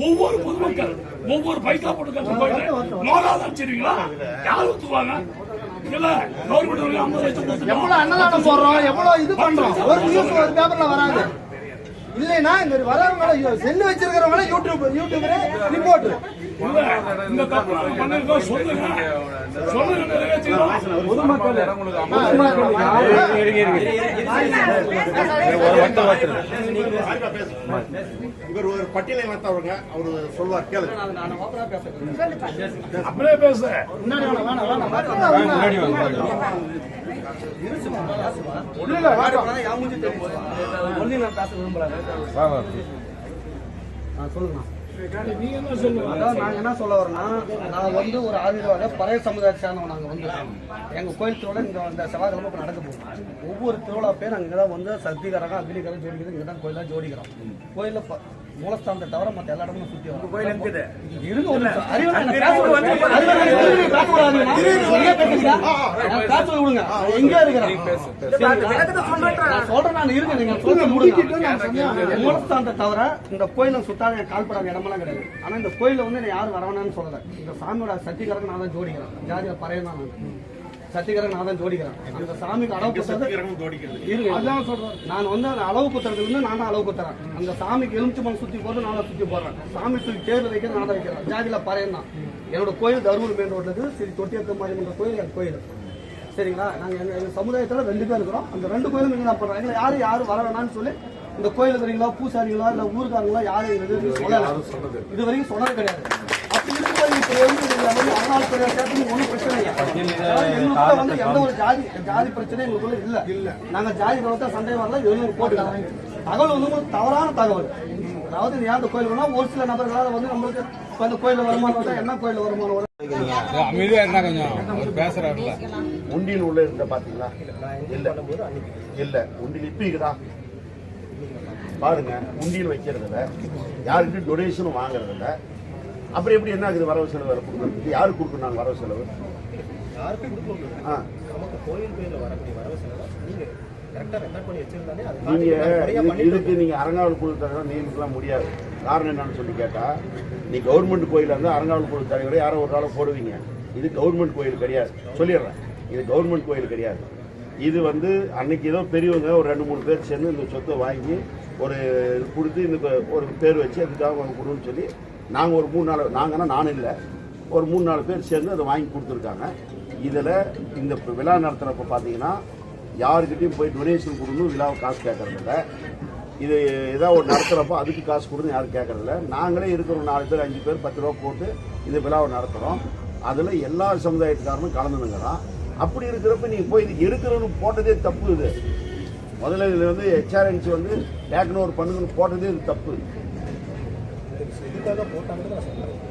ஒவ்வொரு பொதுமக்கள் ஒவ்வொரு பைசா போட்டு கட்டு போயிட்டு நோகாதான் சரிங்களா? யார் ஒத்துவாங்க? இல்ல கவர்மெண்ட் 50 லட்சம் எவ்வளவு அன்னதானம் போடுறோம், எவ்வளவு இது பண்றோம், ஒரு நியூஸ் ஒரு பேப்பர்ல வராது. இல்லைன்னா இந்த வரவங்க செல்லு வச்சிருக்கிறவங்க யூடியூபர் ரிப்போர்ட் இந்த தப்பு பண்ணிருக்கோம். சொல்லுங்க பொதுமக்கள் இவர் ஒரு பட்டியலை வைத்தவங்க அவரு சொல்வார் கேளு. அப்படியே பேச நாங்க என்ன சொல்ல வரோம்னா, நான் வந்து ஒரு ஆதிவாத பழைய சமுதாயத்தை சேர்ந்தவங்க. நாங்க வந்து எங்க கோயில் திருவிழா இந்த செவ்வாய்க்கிழமை இப்ப நடக்க போகும். ஒவ்வொரு திருவிழா பேர் நாங்க இங்கதான் வந்து சக்திகரகம் அக்னிகரம் ஜோடிக்கிறது இங்கதான் கோயிலா ஜோடிக்கிறோம். கோயில மூலஸ்தானத்தை தவிர மற்ற எல்லா இடமும் சுத்தி வரும். கோயில் இருக்குது எங்க இருக்கிறேன் சொல்றேன் நான் இருக்கேன். நீங்க மூலஸ்தானத்தை தவிர இந்த கோயில சுத்தாத கால்படாத இடமெல்லாம் கிடையாது. ஆனா இந்த கோயில வந்து யாரும் வரவேணான்னு சொல்லல. இந்த சாமியோட சக்திகரகம் நான் தான் ஜோடிக்கிறேன். ஜாதியில பறைய தான் சத்திகரன் நான் தான் ஜோடிக்கிறேன். அந்த சாமிக்கு அளவு நான் வந்து அந்த அளவு குத்துறதுல இருந்து நான் தான் அளவு குத்துறேன். அந்த சாமிக்கு எலுமிச்சு மண் சுத்தி போட்டு நான் தான் சுத்தி போடுறேன். சாமி தூக்கி தேர்வு வைக்கிறது நான் தான் வைக்கிறேன். ஜாதியில பறையன் தான். என்னோட கோயில் தருமபுரி மெயின் ரோட்ல இருக்கு. சரி தொட்டியத்து மாரியம்மன் கோயில் என் கோயில். சரிங்களா? நாங்க எங்க சமுதாயத்துல 2 பேர் இருக்கிறோம். அந்த 2 கோயிலும் இங்க தான் பண்றோம். எங்களை யாரும் வர வேணாம்னு சொல்லி இந்த கோயில் இருக்கிறீங்களா, பூசாரிங்களா, இல்ல ஊருக்காரங்களா யாரும் இது வரைக்கும் சொன்னது கிடையாது. அப்படி இருக்கும்போது இப்ப வந்து அண்ணாள் கோயில் ஒன்றும் பிரச்சனை இல்லை. எங்களுக்குள்ள வந்து எந்த ஒரு ஜாதி பிரச்சனை எங்களுக்குள்ள இல்ல. நாங்க ஜாதி தான் சண்டை வரல. எழுநூறு போட்டுக்கலாம். தகவல் வந்து தவறான தகவல். அதாவது ஏன் அந்த கோயில் வேணா ஒரு சில நபர்களால் வந்து நம்மளுக்கு அந்த கோயில வருமானம் வந்தா என்ன கோயில வருமானம் அமைதியா இருந்தா கொஞ்சம் பேசுறாருல. உண்டியில் உள்ள இருந்த பாத்தீங்களா? இல்ல உண்டியில் இப்ப இருக்குதா பாருங்க. உண்டியில் வைக்கிறதுல யாருக்கு டொனேஷனும் வாங்குறதில்ல. அப்புறம் எப்படி என்ன ஆகுது? வரவு செலவு வேலை கொடுக்கறது யாருக்கு கொடுக்கணும்? வரவு செலவு நீங்க இதுக்கு நீங்க அறங்காவல் குழு தலைவர் நியமிக்கலாம் முடியாது. காரணம் என்னன்னு சொல்லி கேட்டா, நீ கவர்மெண்ட் கோயில இருந்து அறங்காவல் குழு தலைவரை யாரோ ஒரு நாள் போடுவீங்க. இது கவர்மெண்ட் கோயில் கிடையாது. சொல்லிடுறேன், இது கவர்மெண்ட் கோயில் கிடையாது. இது வந்து அன்னைக்கு ஏதோ பெரியவங்க ஒரு 2-3 பேர் சேர்ந்து இந்த சொத்தை வாங்கி ஒரு கொடுத்து இந்த ஒரு பேர் வச்சு அதுக்காக அவங்க கொடுன்னு சொல்லி நாங்கள் ஒரு 3-4 நாங்கன்னா நானும் இல்லை, ஒரு 3-4 பேர் சேர்ந்து அதை வாங்கி கொடுத்துருக்காங்க. இதில் இந்த விழா நடத்துகிறப்ப பார்த்தீங்கன்னா யாருக்கிட்டையும் போய் டொனேஷன் கொடுக்கணும், விழாவை காசு கேட்கறதில்ல. இது ஏதாவது ஒரு நடத்துகிறப்போ அதுக்கு காசு கொடுன்னு யாரும் கேட்கறதில்ல. நாங்களே இருக்கிற 4 பேர் 5 பேர் 10 ரூபா போட்டு இந்த விழாவை நடத்துகிறோம். அதில் எல்லா சமுதாயத்துக்காரனும் கலந்துனுங்கிறான். அப்படி இருக்கிறப்ப நீங்கள் போய் இது எடுக்கிறவனு போட்டதே தப்பு. இது முதல்ல இதில் வந்து ஹெச்ஆர்என்சி வந்து டேக்னு ஒரு பண்ணுங்கன்னு போட்டதே இது தப்பு.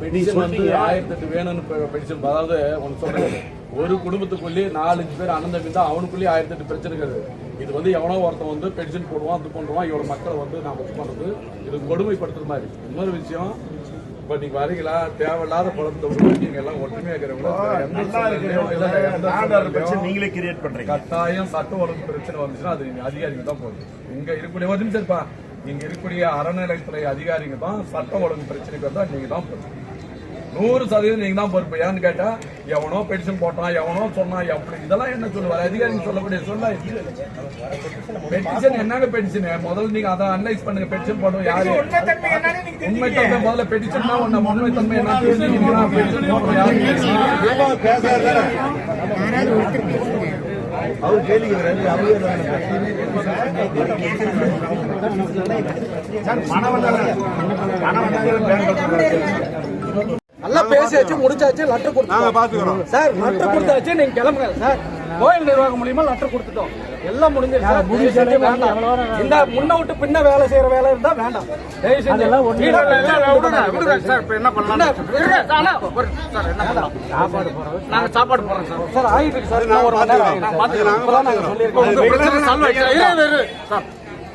பெட்டிஷன் வந்து 1008 வேணும்னு பெட்டிஷன். அதாவது ஒன்று சொல்றது, ஒரு குடும்பத்துக்குள்ளேயே 4-5 பேர் அண்ணன் தம்பி தான், அவனுக்குள்ளேயே 1008 பிரச்சனை இருக்குது. இது வந்து எவனோ ஒருத்தன் வந்து பெட்டிஷன் போடுவான், அது பண்ணுவான், இவ்வளவு மக்களை வந்து நான் இது பண்றது இது கொடுமைப்படுத்துற மாதிரி. இன்னொரு விஷயம், இப்ப நீங்க வரீங்களா தேவையில்லாத குழந்தை நீங்க எல்லாம் ஒற்றுமையா நீங்களே கிரியேட் பண்றீங்க. கட்டாயம் சட்ட ஒழுங்கு பிரச்சனை வந்துச்சுன்னா அது நீங்க அதிகாரிங்க தான் போகுது. இங்க இருக்கக்கூடிய ஒரு நிமிஷம் இருப்பா, இங்க இருக்கக்கூடிய அறநிலையத்துறை அதிகாரிங்க தான் சட்ட ஒழுங்கு பிரச்சனைக்கு வந்தா நீங்க தான் பொறுப்பு. 100% நீங்க தான் பொறுப்பு. ஏன்னு கேட்டா எவனோ பெட்டிஷன் போட்டான், எவனோ சொன்னா, எப்படி இதெல்லாம் என்ன சொல்லுவாரு அதிகாரிங்க சொல்லக்கூடிய சொல்ல. பெட்டிஷன் என்னங்க பெட்டிஷன்? முதல்ல நீங்க அதை அனலைஸ் பண்ணுங்க. பெட்டிஷன் போடுவோம் யாரு உண்மைத்தன்மை, முதல்ல பெட்டிஷன் தான் ஒண்ணு. உண்மைத்தன்மை என்ன பெட்டிஷன் போடுவோம் யாரு அவர் கேள்வி நல்லா பேசியாச்சு, முடிச்சாச்சு, லெட்டர் கொடுத்தோம் சார். லெட்டர் கொடுத்தாச்சு, நீங்க கிளம்புங்க சார். கோயில் நிர்வாகம் மூலியமா லெட்டர் கொடுத்துட்டோம், எல்லாம் முடிஞ்சிருச்சு. இந்த முன்ன விட்டு பின்ன வேலை செய்யற வேலை இருந்தா வேண்டாம். நாங்க சாப்பாடு போறோம் சார். சார் ஆகிட்டு சார்,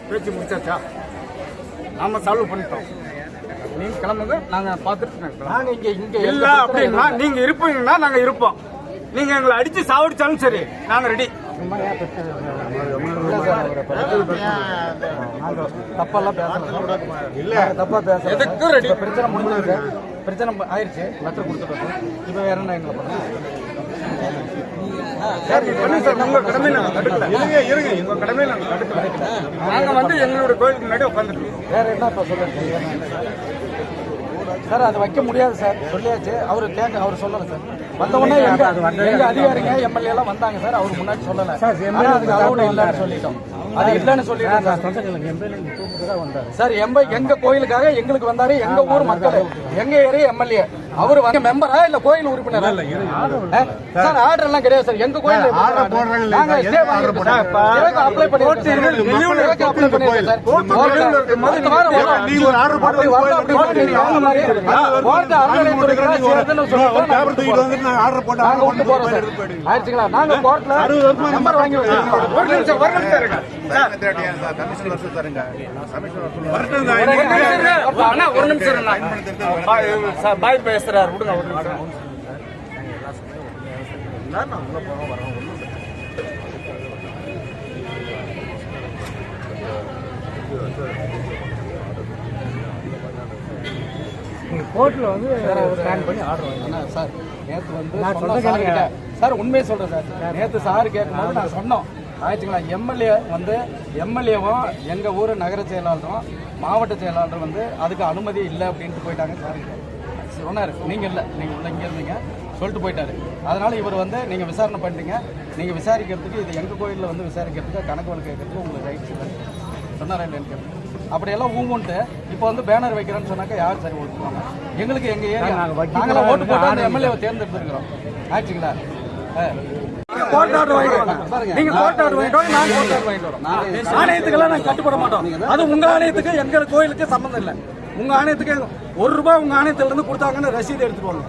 பேச்சு முடிச்சாச்சா? நாம சால்வ் பண்ணிட்டோம். நீங்க கிளம்புங்க, நாங்க பாத்துட்டு நாங்க இங்க இல்ல அப்படின்னா நீங்க இருப்பீங்கன்னா நாங்க இருப்போம். நீங்க எங்களை அடிச்சு சாவடிச்சாலும் சரி, நாங்க ரெடி. தப்பெல்லாம் பேசலாம் இல்ல, தப்பா பேச பிரச்சனை முடிஞ்சது, பிரச்சனை ஆயிடுச்சு, லெட்டர் கொடுத்துட்டோம். இப்போ வேற என்ன எங்களை பண்ணலாம்? நாங்க வந்து எங்களோட கோயிலுக்கு முன்னாடி உட்காந்துருக்கோம். வேற என்ன இப்ப சொல்லுங்க சார்? அது வைக்க முடியாது சார், சொல்லியாச்சு. அவர் சொல்லல சார். வந்த உடனே எங்க அதிகாரிங்க எம்எல்ஏ எல்லாம் வந்தாங்க சார். அவர் முன்னாடி சொல்லல அதுக்கு அலௌட் இல்லைன்னு சொல்லிட்டோம். அது இல்லைன்னு சொல்லிட்டோம் சார். எங்க கோயிலுக்காக எங்களுக்கு வந்தாரு, எங்க ஊர் மக்கள், எங்க ஏரியா எம்எல்ஏ. அவரு வந்து மெம்பரா இல்ல கோயில் உறுப்பினரா சார்? ஆர்டர் எல்லாம் கிடையாது சார். எங்க கோயில் நாங்க அப்ளை பண்ணிருக்கோம் சார். ஆயிடுச்சுங்களா? நாங்க கோர்ட்ல நம்பர் வாங்கி வச்சிருக்கோம். ஒரு நிமிஷம் பாய் பேசுறாரு, விடுங்க. ஒரு நிமிஷம் கோர்ட்ல வந்து ஸ்கேன் பண்ணி ஆர்டர் வாங்கினா சார். நேற்று வந்து சார் உண்மையை சொல்றேன் சார். நேற்று சார் கேட்கும்போது நான் சொன்னோம். ஆயிடுச்சுங்களா? எம்எல்ஏ வந்து எம்எல்ஏவும் எங்கள் ஊர் நகர செயலாளரும் மாவட்ட செயலாளரும் வந்து அதுக்கு அனுமதி இல்லை அப்படின்ட்டு போயிட்டாங்க சார். சொன்னார், நீங்கள் இல்லை, நீங்கள் உள்ள இங்கே இருந்தீங்க சொல்லிட்டு போயிட்டாரு. அதனால் இவர் வந்து நீங்கள் விசாரணை பண்ணிட்டீங்க, நீங்கள் விசாரிக்கிறதுக்கு இது எங்கள் கோயிலில் வந்து விசாரிக்கிறதுக்கு கணக்கு வழக்கு கேட்கறதுக்கு உங்களுக்கு ரைட்ஸ் இல்லை சொன்னாரா இல்லைன்னு கேட்குறேன். அப்படியெல்லாம் ஊமுன்ட்டு இப்போ வந்து பேனர் வைக்கிறேன்னு சொன்னாக்கா யார் சரி ஓட்டுவாங்க? எங்களுக்கு எங்கள் ஏரியா நாங்களாம் ஓட்டு போட்டு அந்த எம்எல்ஏவை தேர்ந்தெடுத்துருக்கிறோம். ஆச்சுங்களா? கோர்ட் ஆர்டர் வாங்கிட்டு நீங்க கோர்ட் ஆர்டர் வாங்கிட்டு நாங்க கோர்ட் ஆர்டர் வாங்கிட்டு வரோம். ஆணையத்துக்கெல்லாம் நாங்க கட்டுப்பட மாட்டோம். அது உங்க ஆணையத்துக்கு எங்க கோயிலுக்கு சம்பந்தம் இல்லை. உங்க ஆணையத்துக்கு ₹1 உங்க ஆணையத்துல இருந்து கொடுத்தாங்கன்னு ரசீது எடுத்துருவாங்க.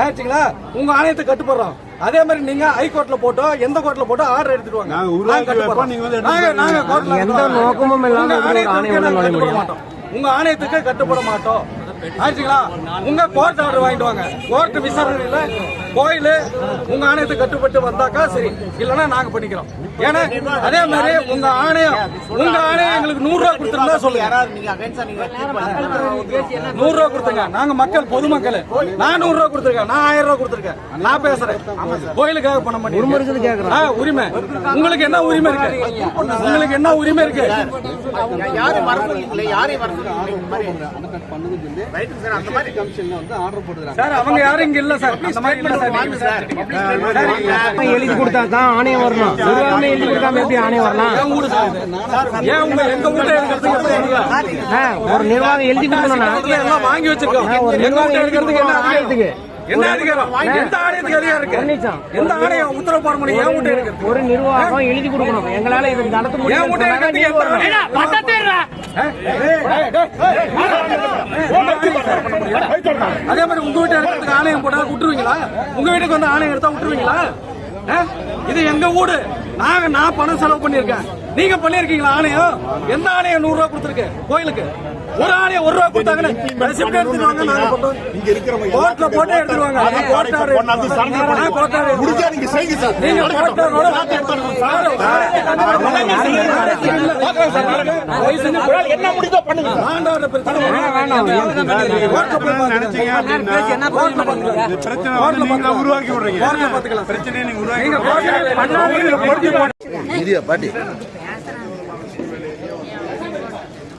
ஆச்சுங்களா? உங்க ஆணையத்துக்கு கட்டுப்படுறோம். அதே மாதிரி நீங்க ஹைகோர்ட்ல போட்டோ எந்த கோர்ட்ல போட்டோ ஆர்டர் எடுத்துருவாங்க. நாங்க கோர்ட்ல எந்த நோக்கமும் இல்லாம உங்க ஆணையத்துக்கு கட்டுப்பட மாட்டோம். ஆச்சுங்களா? உங்க கோர்ட் ஆர்டர் வாங்கிட்டு வாங்க. கோர்ட் விசாரணையில கோயில் உங்க ஆணையத்துக்கு கட்டுப்பட்டு வந்தாக்கா சரி, இல்லைன்னா நாங்க பண்ணிக்கிறோம். ஏன்னா அதே மாதிரி உங்க ஆணையம் எங்களுக்கு ₹100 கொடுத்துருந்தா சொல்லுங்க. ₹100 கொடுத்துங்க. நாங்க மக்கள், பொதுமக்கள். நான் ₹100 கொடுத்துருக்கேன், நான் ₹1000 கொடுத்துருக்கேன். நான் பேசுறேன் கோயிலுக்காக பண்ண மாட்டேன். உரிமை உங்களுக்கு என்ன உரிமை இருக்கு? உங்களுக்கு என்ன உரிமை இருக்கு? சார் அவங்க யாரும் இங்க இல்ல சார். அந்த மாதிரி இல்ல சார். எழுதி கொடுத்தா தான் ஆணையம் வரணும். எழுதி கொடுக்காம எப்படி ஆணையம் வரலாம்? ஏன் உங்க எங்க ஊர்ல ஒரு நிர்வாகம் எழுதி கொடுக்கணும்னா எல்லாம் வாங்கி வச்சிருக்கோம். ஒரு நிர்வாகம் எடுக்கிறதுக்கு என்ன ஆணையத்துக்கு என்ன அதிகாரம்? எந்த ஆணையத்துக்கு அதிகாரம் இருக்கு? எந்த ஆணையம் உத்தரவு போட முடியும்? ஏன் ஊட்ட இருக்கு? ஒரு நிர்வாகம் எழுதி கொடுக்கணும். எங்களால இது நடத்த முடியும். அதே மாதிரி உங்க வீட்டு எடுக்கிறதுக்கு ஆணையம் போட்டா விட்டுருவீங்களா? உங்க வீட்டுக்கு வந்து ஆணையம் எடுத்தா விட்டுருவீங்களா? இது எங்க வீடு. நான் பணம் செலவு பண்ணிருக்கேன். நீங்க பண்ணிருக்கீங்களா ஆணையம்? எந்த ஆணையம் ₹100 கொடுத்துருக்கு கோயிலுக்கு? ஒரு ஆணையம் ₹1 கொடுத்தாங்கன்னு எடுத்துருவாங்க. நாங்க கோர்ட்ல போட்டு எடுத்துருவாங்க. என்ன முடிதோ பண்ணுங்க. உருவாக்கி விடுறீங்க. பிரச்சனையை நீங்க உருவாக்கி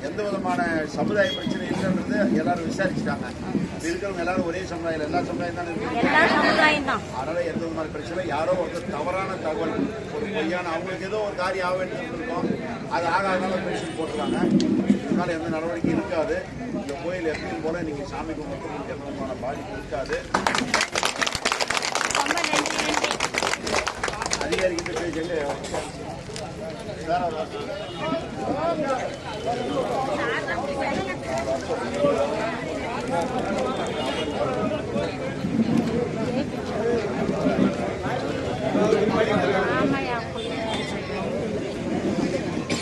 எந்த விதமான சமுதாய பிரச்சனை இல்லைன்றது எல்லாரும் விசாரிச்சுட்டாங்க. இருக்கிறவங்க எல்லாரும் ஒரே சமுதாயம், எல்லா சமுதாயம் தான் இருக்கு. அதனால எந்த விதமான பிரச்சனை, யாரோ ஒருத்தர் தவறான தகவல், ஒரு பொய்யான அவங்களுக்கு ஏதோ ஒரு காரியம் ஆக வேண்டியிருக்கும், அது ஆகாதனால பென்ஷன் போட்டுருக்காங்க. இதனால எந்த நடவடிக்கை இருக்காது. இந்த கோயில் எப்பயும் போல நீங்க சாமி கும்பிட்டு உங்களுக்கு எந்த விதமான பாதிப்பு இருக்காது. அதிகாரிகிட்ட பேசுங்க.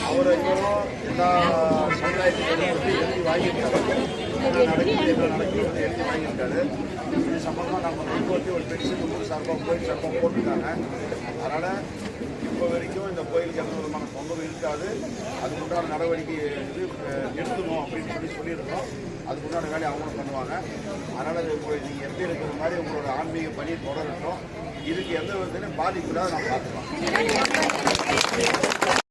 அவர் எல்லா சமுதாயத்திலும் எழுதி வாங்கியிருக்காரு. எழுதி வாங்கியிருக்காரு. இது சம்பந்தமாக நம்ம முன்கூட்டி ஒரு பென்ஷன் சார்பாக கோயில் சார்பாக போட்டிருக்காங்க. அதனால இப்போ வரைக்கும் இந்த கோயிலுக்கு எந்த விதமான தொந்தரவு இருக்காது. அதுக்குண்டான நடவடிக்கை இது எடுத்துணும் அப்படின்னு சொல்லியிருக்கோம். அதுக்குண்டான வேலையை அவங்களும் பண்ணுவாங்க. அதனால் நீங்கள் எப்படி இருக்கிற மாதிரி உங்களோட ஆன்மீக பணி தொடரட்டும். இதுக்கு எந்த விதத்திலும் பாதிப்பு இல்லாத நான் பார்த்துக்கலாம்.